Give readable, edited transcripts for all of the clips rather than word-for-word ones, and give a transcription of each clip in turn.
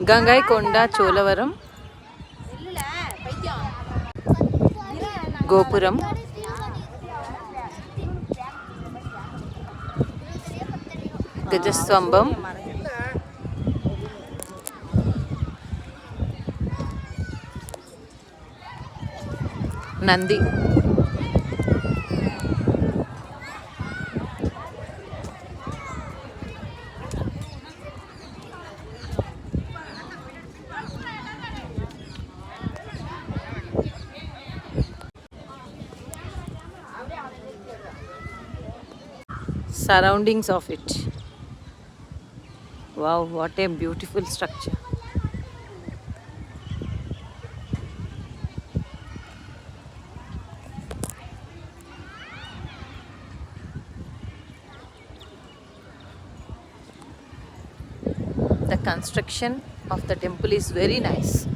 గంగైకొండ చోళవరం గోపురం, గజస్తంభం, Nandi, surroundings of it. Wow, what a beautiful structure. The construction of the temple is very nice.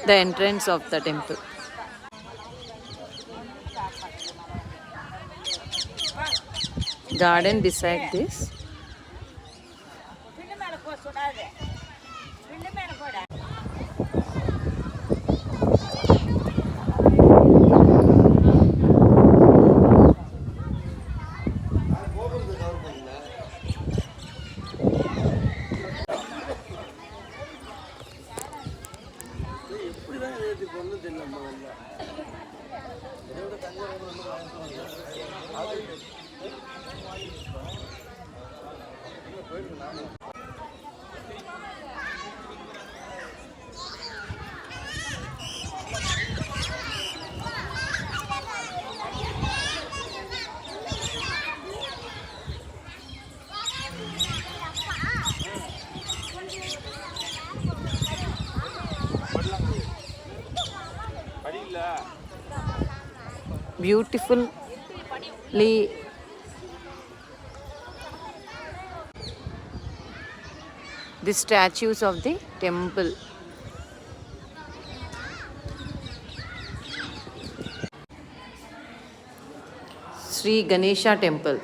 The entrance of the temple. Garden beside this. Beautifully the statues of the temple. Sri Ganesha temple.